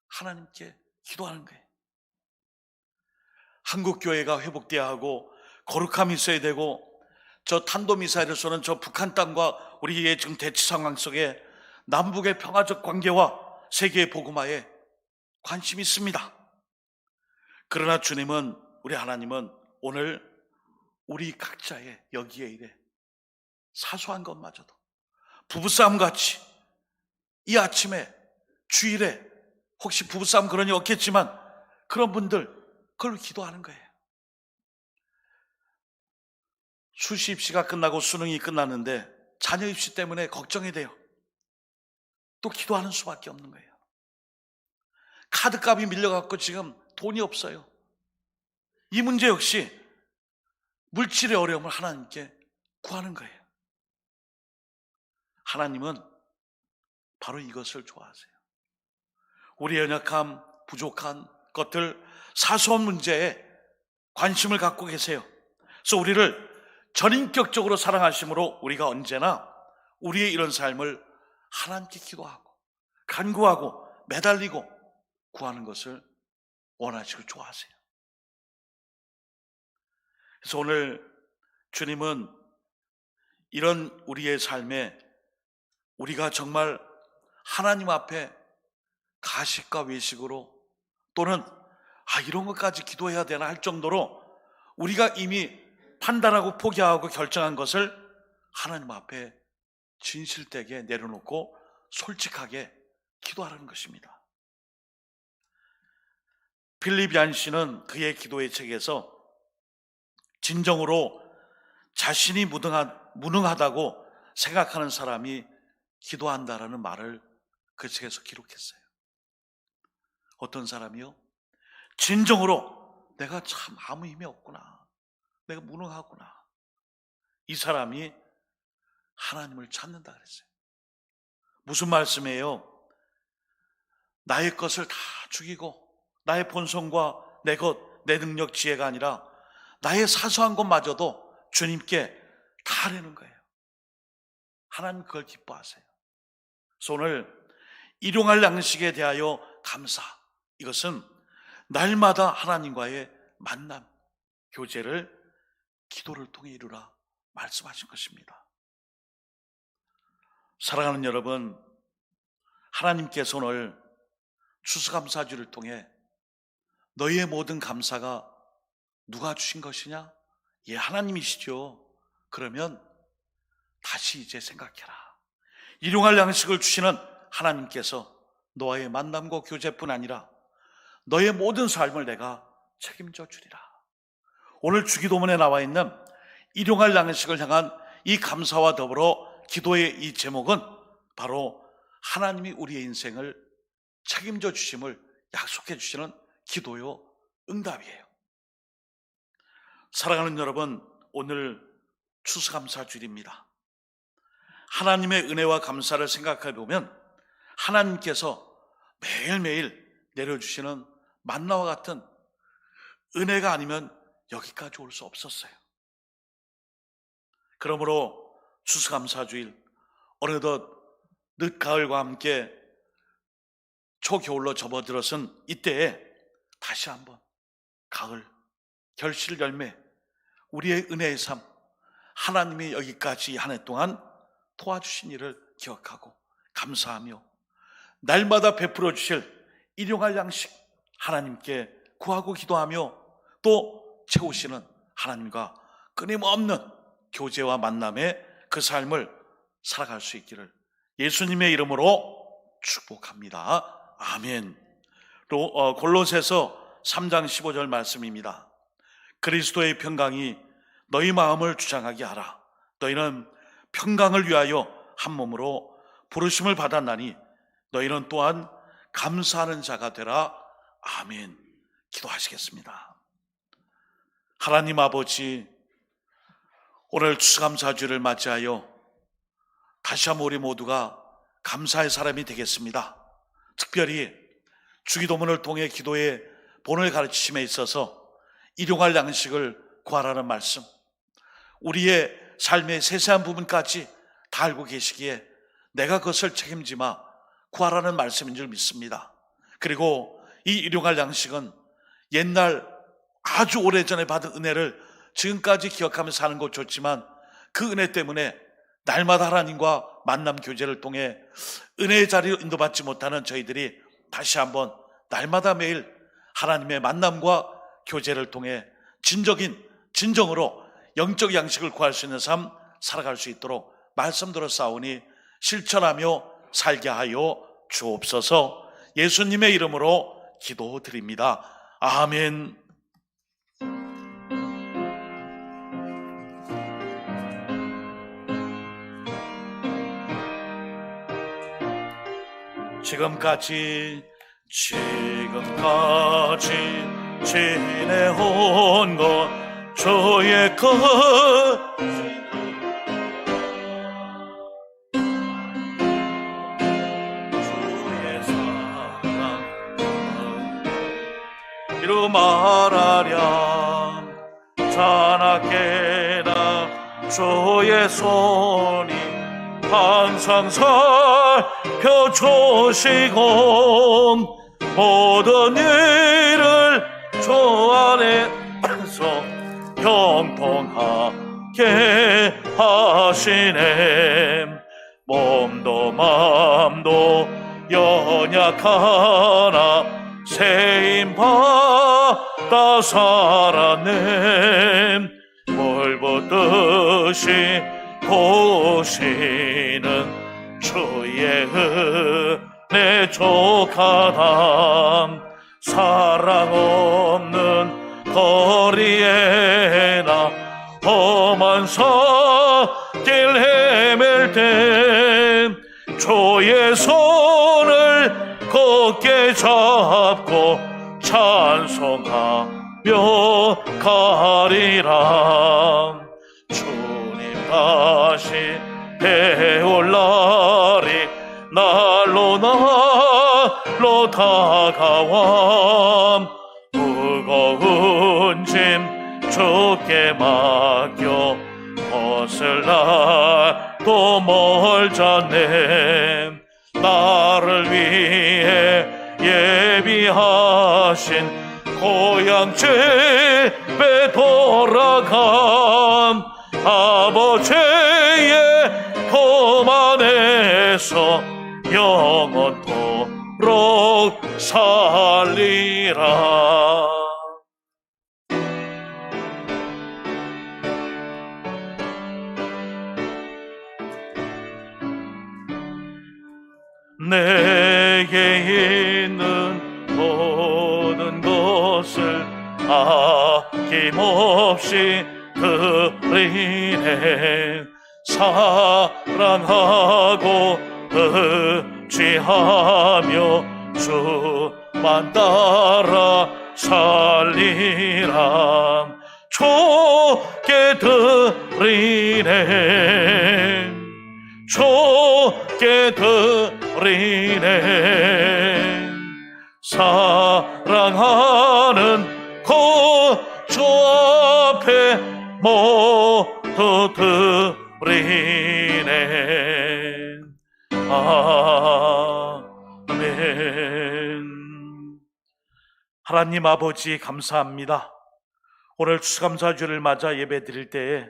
하나님께 기도하는 거예요. 한국교회가 회복돼야 하고 거룩함이 있어야 되고 저 탄도미사일을 쏘는 저 북한 땅과 우리의 지금 대치 상황 속에 남북의 평화적 관계와 세계의 복음화에 관심이 있습니다. 그러나 주님은, 우리 하나님은 오늘 우리 각자의 여기에 이래 사소한 것마저도 부부싸움 같이 이 아침에 주일에 혹시 부부싸움 그런 일 없겠지만 그런 분들 그걸 기도하는 거예요. 수시 입시가 끝나고 수능이 끝났는데 자녀 입시 때문에 걱정이 돼요. 또 기도하는 수밖에 없는 거예요. 카드값이 밀려갖고 지금 돈이 없어요. 이 문제 역시 물질의 어려움을 하나님께 구하는 거예요. 하나님은 바로 이것을 좋아하세요. 우리의 연약함, 부족한 것들, 사소한 문제에 관심을 갖고 계세요. 그래서 우리를 전인격적으로 사랑하심으로 우리가 언제나 우리의 이런 삶을 하나님께 기도하고 간구하고 매달리고 구하는 것을 원하시고 좋아하세요. 그래서 오늘 주님은 이런 우리의 삶에 우리가 정말 하나님 앞에 가식과 외식으로 또는 이런 것까지 기도해야 되나 할 정도로 우리가 이미 판단하고 포기하고 결정한 것을 하나님 앞에 진실되게 내려놓고 솔직하게 기도하라는 것입니다. 필립 얀 씨는 그의 기도의 책에서 진정으로 자신이 무능하다고 생각하는 사람이 기도한다라는 말을 그 책에서 기록했어요. 어떤 사람이요? 진정으로 내가 참 아무 힘이 없구나, 내가 무능하구나, 이 사람이 하나님을 찾는다 그랬어요. 무슨 말씀이에요? 나의 것을 다 죽이고 나의 본성과 내 것, 내 능력, 지혜가 아니라 나의 사소한 것마저도 주님께 다 하려는 거예요. 하나님 그걸 기뻐하세요. 그래서 오늘 일용할 양식에 대하여 감사, 이것은 날마다 하나님과의 만남, 교제를 기도를 통해 이루라 말씀하신 것입니다. 사랑하는 여러분, 하나님께서 오늘 추수감사주를 통해 너희의 모든 감사가 누가 주신 것이냐? 하나님이시죠. 그러면 다시 이제 생각해라. 일용할 양식을 주시는 하나님께서 너와의 만남과 교제뿐 아니라 너의 모든 삶을 내가 책임져 주리라. 오늘 주기도문에 나와 있는 일용할 양식을 향한 이 감사와 더불어 기도의 이 제목은 바로 하나님이 우리의 인생을 책임져 주심을 약속해 주시는 기도요 응답이에요. 사랑하는 여러분, 오늘 추수감사주일입니다. 하나님의 은혜와 감사를 생각해 보면 하나님께서 매일매일 내려주시는 만나와 같은 은혜가 아니면 여기까지 올 수 없었어요. 그러므로 추수감사주일, 어느덧 늦가을과 함께 초겨울로 접어들어선 이때에 다시 한번 가을, 결실 열매, 우리의 은혜의 삶, 하나님이 여기까지 한 해 동안 도와주신 일을 기억하고 감사하며 날마다 베풀어 주실 일용할 양식 하나님께 구하고 기도하며 또 채우시는 하나님과 끊임없는 교제와 만남의 그 삶을 살아갈 수 있기를 예수님의 이름으로 축복합니다. 아멘. 골로새서 3장 15절 말씀입니다. 그리스도의 평강이 너희 마음을 주장하게 하라. 너희는 평강을 위하여 한 몸으로 부르심을 받았나니 너희는 또한 감사하는 자가 되라. 아멘. 기도하시겠습니다. 하나님 아버지, 오늘 추수감사주일을 맞이하여 다시 한번 우리 모두가 감사의 사람이 되겠습니다. 특별히 주기도문을 통해 기도의 본을 가르치심에 있어서 일용할 양식을 구하라는 말씀, 우리의 삶의 세세한 부분까지 다 알고 계시기에 내가 그것을 책임지마 구하라는 말씀인 줄 믿습니다. 그리고 이 일용할 양식은 옛날 아주 오래전에 받은 은혜를 지금까지 기억하며 사는 것 좋지만 그 은혜 때문에 날마다 하나님과 만남 교제를 통해 은혜의 자리로 인도받지 못하는 저희들이 다시 한번 날마다 매일 하나님의 만남과 교제를 통해 진정으로 영적 양식을 구할 수 있는 삶 살아갈 수 있도록 말씀 들었사오니 실천하며 살게 하여 주옵소서. 예수님의 이름으로 기도드립니다. 아멘. 지금까지 지내온 것 주의 것 주의 사랑 이루 말하렴. 자나깨나 주의 손이 항상 살펴주시고 모든 일을 주 안에서 형통하게 하시네. 몸도 마음도 연약하나 세임받아 살았네. 물 붓듯이 보시는 주의 은혜 족하다. 사랑 없는 거리에나 험한 산길 헤맬 때 주의 손을 굳게 잡고 찬송하며 가리라. 주님 다시 배올 날이 날로 다가와 무거운 짐 주께 맡겨 벗을 날도 멀잖네. 나를 위해 예비하신 고향 집에 돌아간 아버지의 품 안에서 영원토록 살리라. 내게 있는 모든 것을 아낌없이 드리네. 사랑하고 의지하며 주만 따라 살리라. 좋게 드리네. 좋게 드리네. 사랑하는 주 앞에 모두 드리네. 아멘. 하나님 아버지 감사합니다. 오늘 추수감사주를 맞아 예배 드릴 때에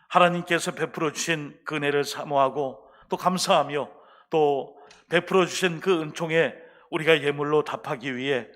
하나님께서 베풀어 주신 그 은혜를 사모하고 또 감사하며 또 베풀어 주신 그 은총에 우리가 예물로 답하기 위해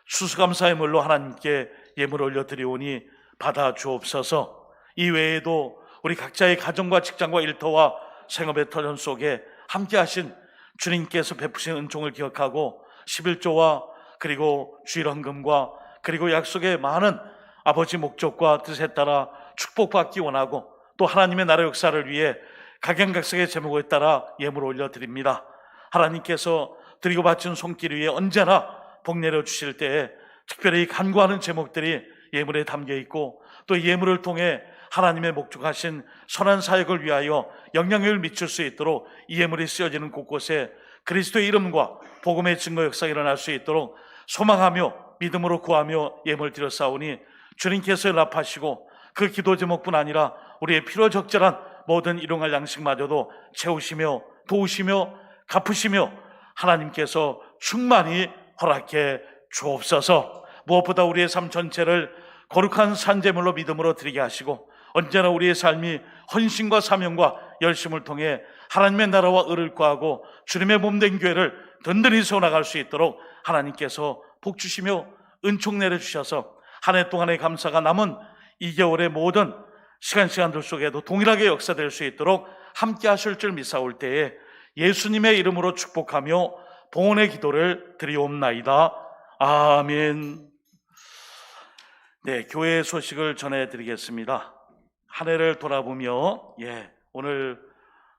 추수감사의 물로 하나님께 예물 올려드리오니 받아 주옵소서. 이 외에도 우리 각자의 가정과 직장과 일터와 생업의 터전 속에 함께 하신 주님께서 베푸신 은총을 기억하고 11조와 그리고 주일 헌금과 그리고 약속의 많은 아버지 목적과 뜻에 따라 축복받기 원하고 또 하나님의 나라 역사를 위해 각양각색의 제목에 따라 예물을 올려드립니다. 하나님께서 드리고 바친 손길 위에 언제나 복 내려주실 때에 특별히 간구하는 제목들이 예물에 담겨 있고 또 예물을 통해 하나님의 목적하신 선한 사역을 위하여 영향력을 미칠 수 있도록 이 예물이 쓰여지는 곳곳에 그리스도의 이름과 복음의 증거 역사가 일어날 수 있도록 소망하며 믿음으로 구하며 예물 드렸사오니 주님께서 연락하시고 그 기도 제목뿐 아니라 우리의 필요적절한 모든 일용할 양식마저도 채우시며 도우시며 갚으시며 하나님께서 충만히 허락해 주옵소서. 무엇보다 우리의 삶 전체를 거룩한 산제물로 믿음으로 드리게 하시고 언제나 우리의 삶이 헌신과 사명과 열심을 통해 하나님의 나라와 의를 구하고 주님의 몸된 교회를 든든히 세워나갈 수 있도록 하나님께서 복 주시며 은총 내려주셔서 한 해 동안의 감사가 남은 2개월의 모든 시간들 속에도 동일하게 역사될 수 있도록 함께 하실 줄 믿사올 때에 예수님의 이름으로 축복하며 봉헌의 기도를 드리옵나이다. 아멘. 네, 교회 소식을 전해드리겠습니다. 한 해를 돌아보며 오늘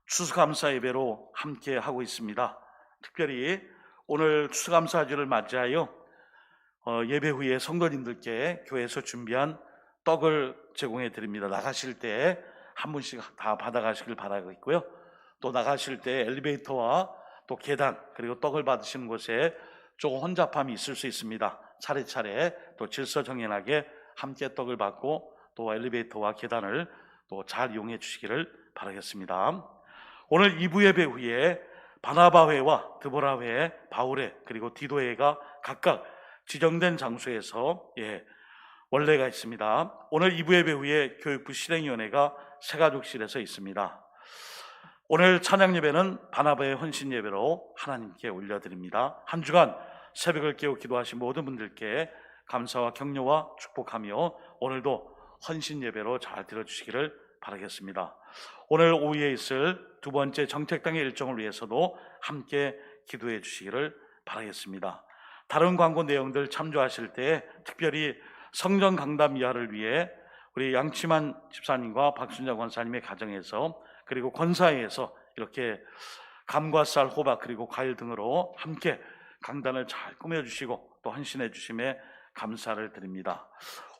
추수감사 예배로 함께 하고 있습니다. 특별히 오늘 추수감사주를 맞이하여 예배 후에 성도님들께 교회에서 준비한 떡을 제공해 드립니다. 나가실 때 한 분씩 다 받아가시길 바라고 있고요. 또 나가실 때 엘리베이터와 또 계단 그리고 떡을 받으시는 곳에 조금 혼잡함이 있을 수 있습니다. 차례차례 또 질서정연하게 함께 떡을 받고 또 엘리베이터와 계단을 또 잘 이용해 주시기를 바라겠습니다. 오늘 2부 예배 후에 바나바회와 드보라회, 바울회 그리고 디도회가 각각 지정된 장소에서 원래가 있습니다. 오늘 2부 예배 후에 교육부 실행위원회가 새가족실에서 있습니다. 오늘 찬양 예배는 바나바의 헌신 예배로 하나님께 올려드립니다. 한 주간 새벽을 깨워 기도하신 모든 분들께 감사와 격려와 축복하며 오늘도 헌신 예배로 잘 들어주시기를 바라겠습니다. 오늘 오후에 있을 두 번째 정책당의 일정을 위해서도 함께 기도해 주시기를 바라겠습니다. 다른 광고 내용들 참조하실 때 특별히 성전 강담 이하를 위해 우리 양치만 집사님과 박순자 권사님의 가정에서 그리고 권사회에서 이렇게 감과 쌀, 호박 그리고 과일 등으로 함께 강단을 잘 꾸며주시고 또 헌신해 주심에 감사를 드립니다.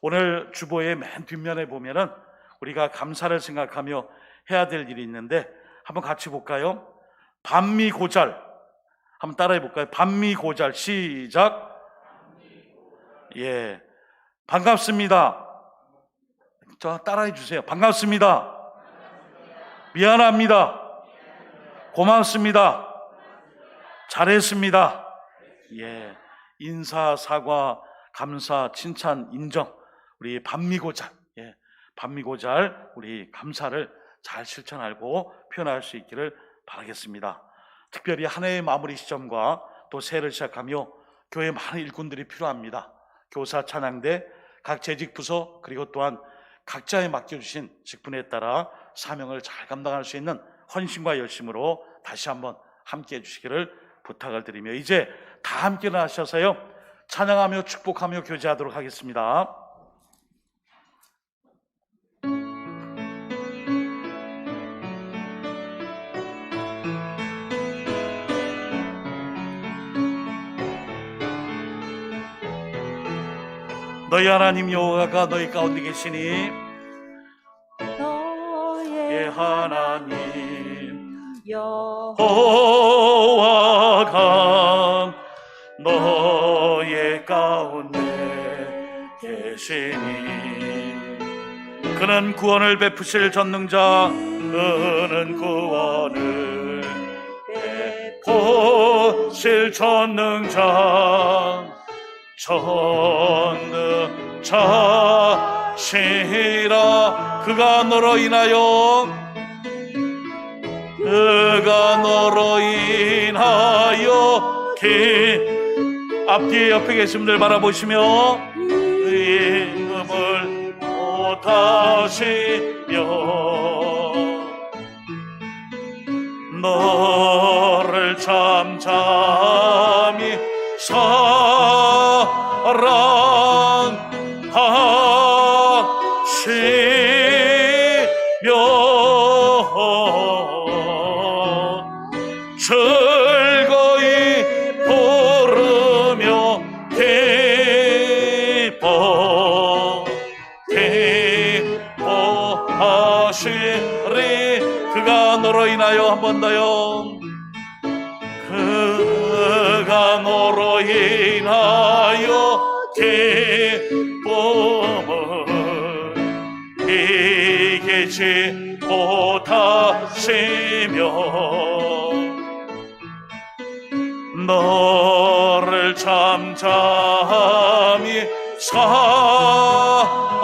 오늘 주보의 맨 뒷면에 보면은 우리가 감사를 생각하며 해야 될 일이 있는데 한번 같이 볼까요? 반미고잘 한번 따라해 볼까요? 반미고잘 시작. 반갑습니다. 저 따라해 주세요. 반갑습니다. 미안합니다. 고맙습니다. 잘했습니다. 인사, 사과, 감사, 칭찬, 인정. 우리 반미고잘, 반미고잘 우리 감사를 잘 실천하고 표현할 수 있기를 바라겠습니다. 특별히 한 해의 마무리 시점과 또 새해를 시작하며 교회 많은 일꾼들이 필요합니다. 교사, 찬양대, 각 재직 부서 그리고 또한 각자에 맡겨주신 직분에 따라 사명을 잘 감당할 수 있는 헌신과 열심으로 다시 한번 함께 해주시기를 부탁을 드리며 이제 다 함께 나셔서요 찬양하며 축복하며 교제하도록 하겠습니다. 너희 하나님 여호와가 너희 가운데 계시니 너의 하나님 여호와가 여호와가 너의 가운데 계시니 그는 구원을 베푸실 전능자 그는 구원을 베푸실 전능자시라 그가 너로 인하여 앞뒤에 옆에 계신 분들 바라보시며 임금을 못하시며 너를 잠잠히 사랑하시며 즐거이 부르며 기뻐하시리 그가 너로 인하여 한 번 더요 그가 너로 인하여 기쁨을 이기지 못하시며 너를 잠잠히 사랑하시며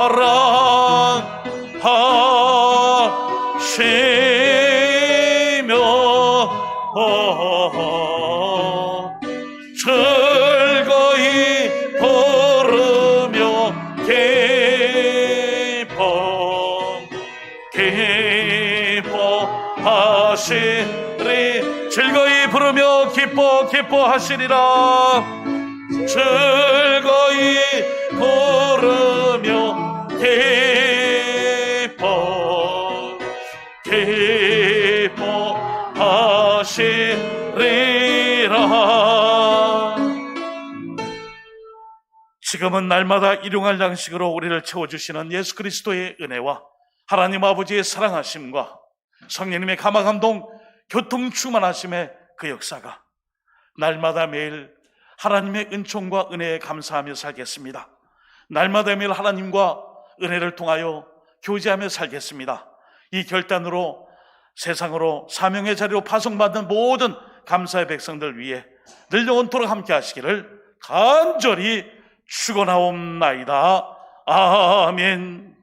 즐거이 부르며 기뻐하시리 즐거이 부르며 기뻐하시리라 즐거이 부르며 기뻐하시리라 지금은 날마다 일용할 양식으로 우리를 채워주시는 예수 그리스도의 은혜와 하나님 아버지의 사랑하심과 성령님의 감화감동 교통충만하심의 그 역사가 날마다 매일 하나님의 은총과 은혜에 감사하며 살겠습니다. 날마다 매일 하나님과 은혜를 통하여 교제하며 살겠습니다. 이 결단으로 세상으로 사명의 자리로 파송받은 모든 감사의 백성들 위해 늘 영원토록 함께 하시기를 간절히 축원하옵나이다. 아멘.